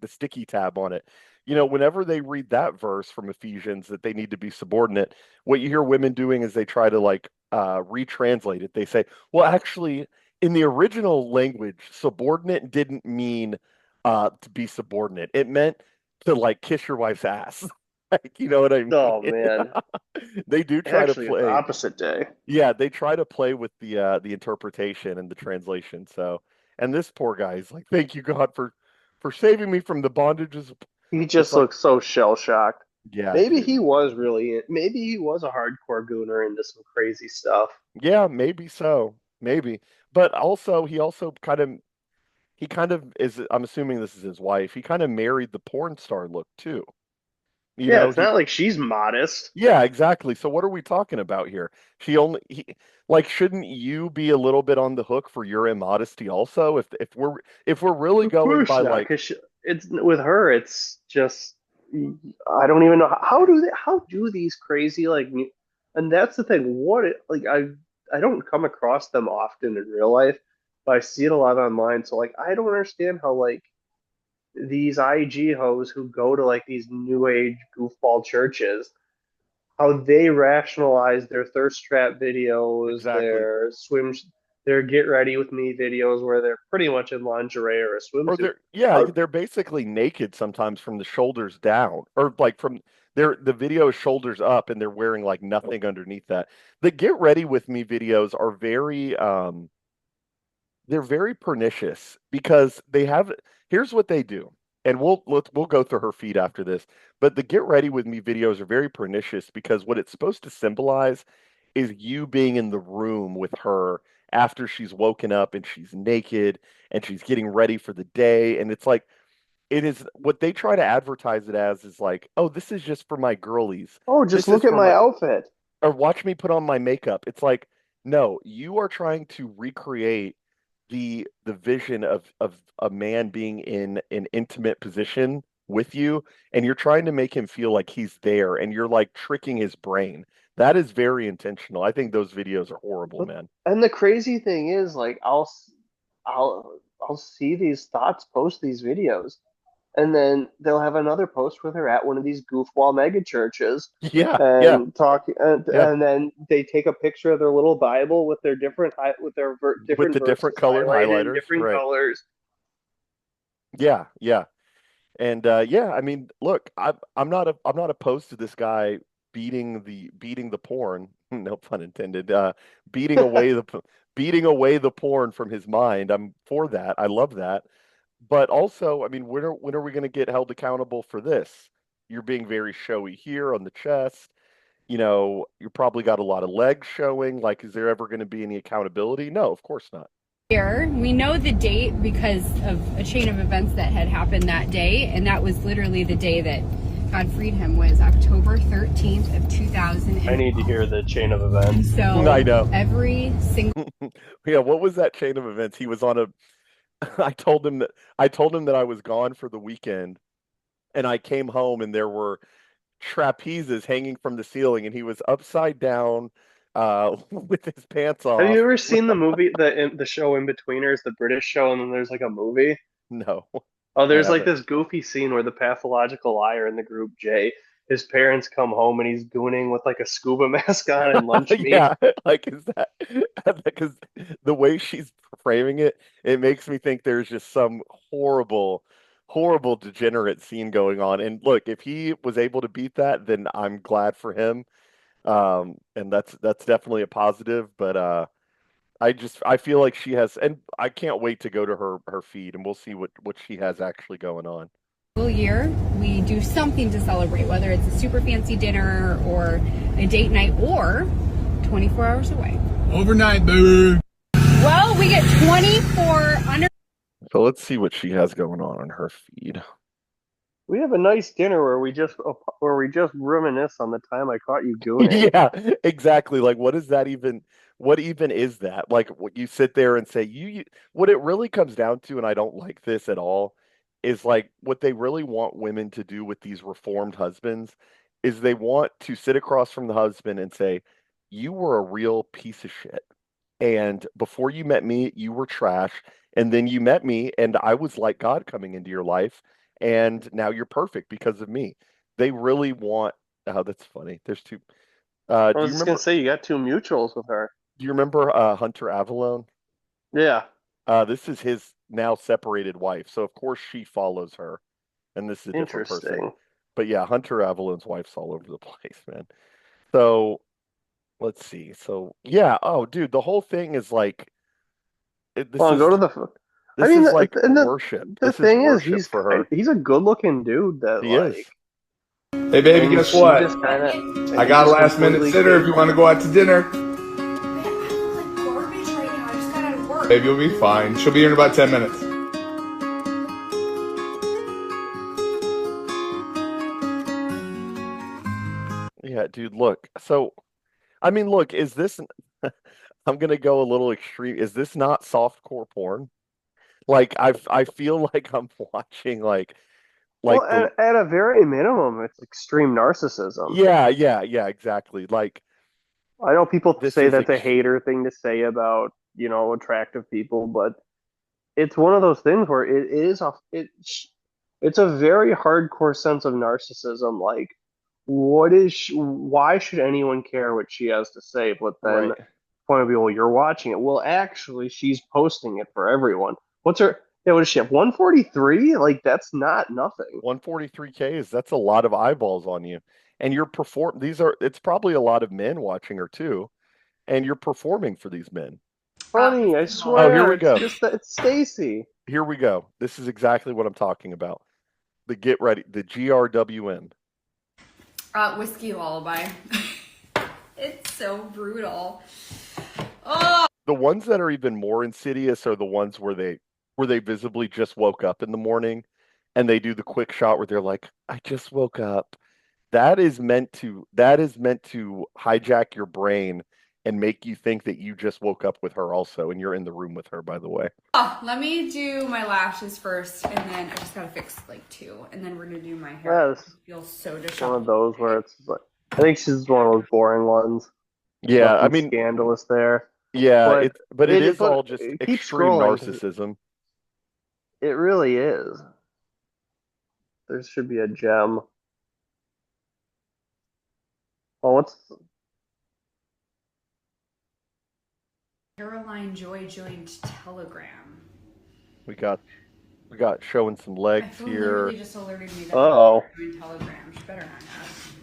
sticky tab on it. Whenever they read that verse from Ephesians that they need to be subordinate, what you hear women doing is they try to like retranslate it. They say, well, actually, in the original language, subordinate didn't mean to be subordinate. It meant to like kiss your wife's ass. Like, you know what I mean? Oh man, They do try to actually, it's play. opposite day. Yeah, they try to play with the interpretation and the translation. So, and this poor guy is like, "Thank you, God, for saving me from the bondages." He It's just like, looks so shell shocked. yeah, Maybe dude. he was really. Maybe he was a hardcore gooner into some crazy stuff. Yeah, maybe so. Maybe. But also he kind of is, I'm assuming this is his wife. He kind of married the porn star look too. You Yeah, know, it's he not like she's modest. Yeah, exactly. So what are we talking about here? Like, shouldn't you be a little bit on the hook for your immodesty also? If we're really Of going course by not, like, because it's with her. It's just I don't even know how do these crazy and that's the thing. Like I don't come across them often in real life, but I see it a lot online. So like I don't understand how like these IG hoes who go to like these new age goofball churches, how they rationalize their thirst trap videos, exactly. their get ready with me videos where they're pretty much in lingerie or a Or swimsuit. yeah, How they're basically naked sometimes from the shoulders down, or like from the video is shoulders up and they're wearing like nothing underneath that. The get ready with me videos are they're very pernicious because here's what they do. And we'll go through her feed after this. But the get ready with me videos are very pernicious because what it's supposed to symbolize is you being in the room with her after she's woken up and she's naked and she's getting ready for the day. And it's like, it is what they try to advertise it as is like, oh, this is just for my girlies. oh, just This is look at for my my, outfit. or watch me put on my makeup. It's like, no, you are trying to recreate the vision of a man being in an intimate position with you, and you're trying to make him feel like he's there, and you're like tricking his brain. That is very intentional. I think those videos are horrible, But man. and the crazy thing is, like, I'll see these thoughts post these videos, and then they'll have another post with her at one of these goofball mega churches, Yeah, yeah, and talk, yeah. and then they take a picture of their little Bible with their With different the different verses colored highlighted in highlighters, different right? colors. Yeah, yeah. And yeah, I mean, look, I'm not opposed to this guy beating the porn, no pun intended, beating away beating away the porn from his mind. I'm for that. I love that. But also, I mean, when are we going to get held accountable for this? You're being very showy here on the chest. You probably got a lot of legs showing. Like, is there ever going to be any accountability? No, of course not. We know the date because of a chain of events that had happened that day, and that was literally the day that God freed him, was October 13th of 2000. I need to hear the chain of events. So I know. every single Yeah, what was that chain of events? He was on a I told him that I was gone for the weekend and I came home and there were trapezes hanging from the ceiling and he was upside down with his pants Have you off. ever seen the movie, the show Inbetweeners, the British show, and then there's like a movie? No, Oh, I there's like haven't. this goofy scene where the pathological liar in the group, Jay, his parents come home and he's gooning with like a scuba mask on and lunch meat. Yeah, like is that because the way she's framing it, it makes me think there's just some horrible, horrible degenerate scene going on. And look, if he was able to beat that, then I'm glad for him. And that's definitely a positive. But I feel like she has, and I can't wait to go to her feed, and we'll see what she has actually going on. Year, we do something to celebrate, whether it's a super fancy dinner or a date night or 24 hours away. Overnight, baby. Well, we get 24 under. So let's see what she has going on her feed. We have a nice dinner where we just reminisce on the time I caught you gooning. Yeah, exactly. Like, what even is that? Like, what you sit there and say, what it really comes down to, and I don't like this at all, is like what they really want women to do with these reformed husbands is they want to sit across from the husband and say, you were a real piece of shit. And before you met me, you were trash. And then you met me, and I was like God coming into your life. And now you're perfect because of me. They really want. Oh, that's funny. There's two. I was just gonna say you got two mutuals with her. Do you remember Hunter Avalone? Yeah, This is his now separated wife. So of course she follows her, and this is a different person. interesting. But yeah, Hunter Avalone's wife's all over the place, man. So let's see. So yeah. Oh, dude, the whole thing is like this Well, is go to the. I this mean, is like and worship. the This is thing is, worship for her. he's a good-looking dude that He is. Hey, baby, and guess she what? just kind of. I got a last minute sitter if you want to go out to dinner. Garbage right now. I just got out of work. Baby will be fine. She'll be here in about 10 minutes. Yeah, dude, look. So, I mean, look, is this I'm gonna go a little extreme. Is this not softcore porn? Like I feel like I'm watching Well, like the at a very minimum, it's extreme narcissism. yeah, exactly. Like I know people this say is that's a hater thing to say about, attractive people, but it's one of those things where it's a very hardcore sense of narcissism. Like, why should anyone care what she has to say? But then, right. point of view, well, you're watching it. Well, actually, she's posting it for everyone. What's her? Yeah, what does she have? 143? Like, that's not nothing. 143K that's a lot of eyeballs on you. And you're it's probably a lot of men watching her too, and you're performing for these men. Honey, I Oh, swear, here we go. it's just that it's Stacy. Here we go. This is exactly what I'm talking about. The get ready, the GRWN. Whiskey Lullaby. It's so brutal. The ones that are even more insidious are the ones where they visibly just woke up in the morning and they do the quick shot where they're like, I just woke up. That is meant to hijack your brain and make you think that you just woke up with her also, and you're in the room with her, by the way. Oh, let me do my lashes first, and then I just gotta fix like two, and then we're gonna do my hair. Yeah, It feels so It's disheveled. one of those where it's like, I think she's one of those boring ones. Yeah, I Nothing mean, scandalous there. yeah, but it is but all just keep extreme scrolling 'cause narcissism. it really is. There should be a gem. Oh, what's Caroline Joy joined Telegram. We got showing some My legs phone here. literally just alerted me that Uh-oh. joined Telegram. She better not have.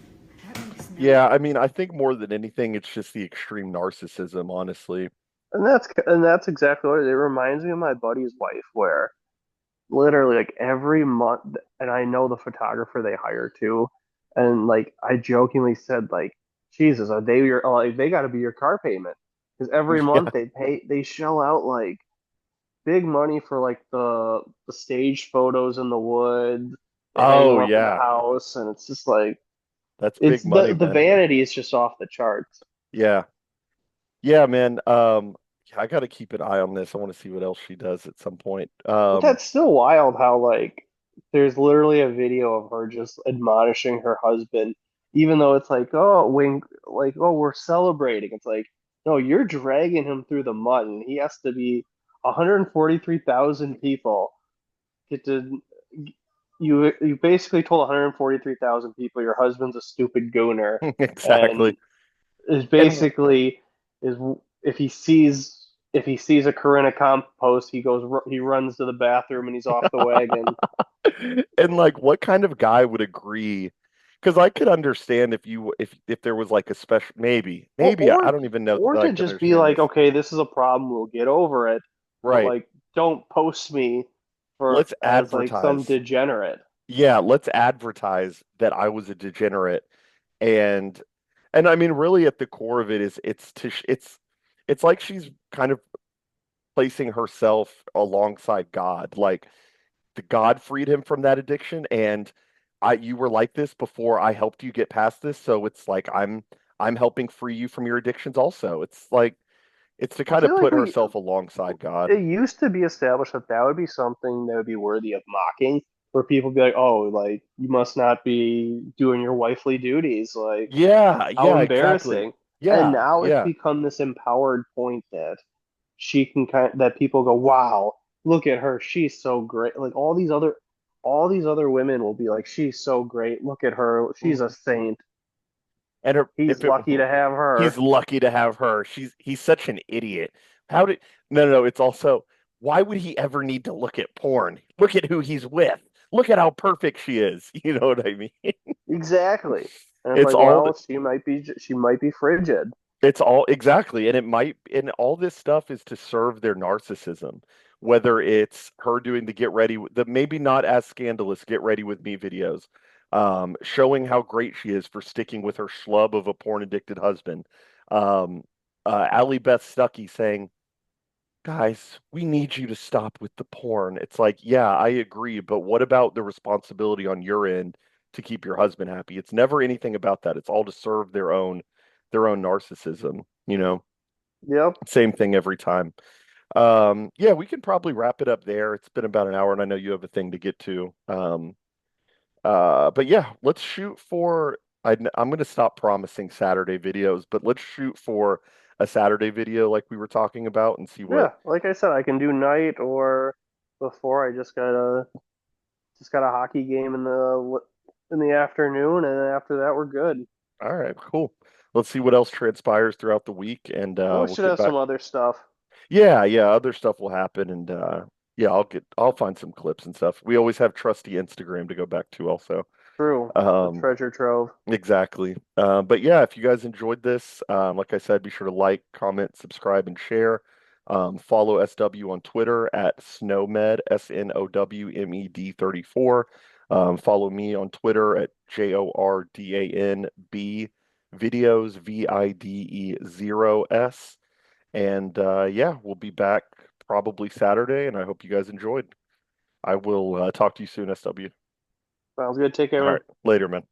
That makes no Yeah, I mean, I think more than anything, it's just the extreme narcissism, honestly. and that's exactly what it reminds me of my buddy's wife, where literally like every month, and I know the photographer they hire too, and like I jokingly said like, Jesus, are they your like they got to be your car payment because every Yeah. month they shell out like big money for like the stage photos in the woods. They hang them Oh up in the yeah, house, and it's just like that's it's big money, the man. vanity is just off the charts. Yeah, yeah, man. I got to keep an eye on this. I want to see what else she does at some point. But that's still wild how like there's literally a video of her just admonishing her husband even though it's like, oh, wink, like, oh, we're celebrating. It's like, no, you're dragging him through the mud, and he has to be 143,000 people get to. You basically told 143,000 people your husband's a stupid gooner, Exactly. and is And basically is if he sees a Corinna Comp post, he runs to the bathroom and he's off the wagon. and like what kind of guy would agree? Because I could understand if there was like a special Or maybe I or don't even know that or I to could just be understand like, this. okay, this is a problem, we'll get over it, but Right. like don't post me for Let's as like some advertise. degenerate. Yeah, let's advertise that I was a degenerate and I mean really at the core of it is it's like she's kind of placing herself alongside God. Like the God freed him from that addiction and you were like this before I helped you get past this, so it's like I'm helping free you from your addictions also. It's like it's to I kind of feel like put herself alongside God. it used to be established that that would be something that would be worthy of mocking, where people would be like, "Oh, like you must not be doing your wifely duties." Like, Yeah, how yeah, exactly. embarrassing. And Yeah, now it's yeah. become this empowered point that she can that people go, "Wow, look at her. She's so great." Like all these other women will be like, "She's so great. Look at her. She's a Mhm. saint. And her, He's if it lucky to have he's her." lucky to have her. He's such an idiot. How did no no no, it's also why would he ever need to look at porn? Look at who he's with. Look at how perfect she is. You know what I mean? Exactly. And it's It's like, all well, she might be frigid. it's all exactly, and it might, and all this stuff is to serve their narcissism. Whether it's her doing the get ready, the maybe not as scandalous get ready with me videos, showing how great she is for sticking with her schlub of a porn addicted husband. Um, Allie Beth Stuckey saying, "Guys, we need you to stop with the porn." It's like, yeah, I agree, but what about the responsibility on your end to keep your husband happy? It's never anything about that. It's all to serve their own narcissism, you know. Yep. Same thing every time. Yeah, we can probably wrap it up there. It's been about an hour and I know you have a thing to get to. But yeah, let's shoot for I'm going to stop promising Saturday videos, but let's shoot for a Saturday video like we were talking about and see what. Yeah. Like I said, I can do night or before. I just got a hockey game in the afternoon, and after that, we're good. All right, cool. Let's see what else transpires throughout the week and We we'll should get have back. some other stuff. Yeah, yeah, other stuff will happen and yeah, I'll find some clips and stuff. We always have trusty Instagram to go back to also. True. The Um, treasure trove. exactly. But yeah, if you guys enjoyed this, like I said, be sure to like, comment, subscribe, and share. Follow SW on Twitter at Snowmed, SNOWMED 34. Follow me on Twitter at JORDANB videos, VIDE0S. And yeah, we'll be back probably Saturday, and I hope you guys enjoyed. I will talk to you soon, SW. Sounds good. Take care, All man. right, later, man.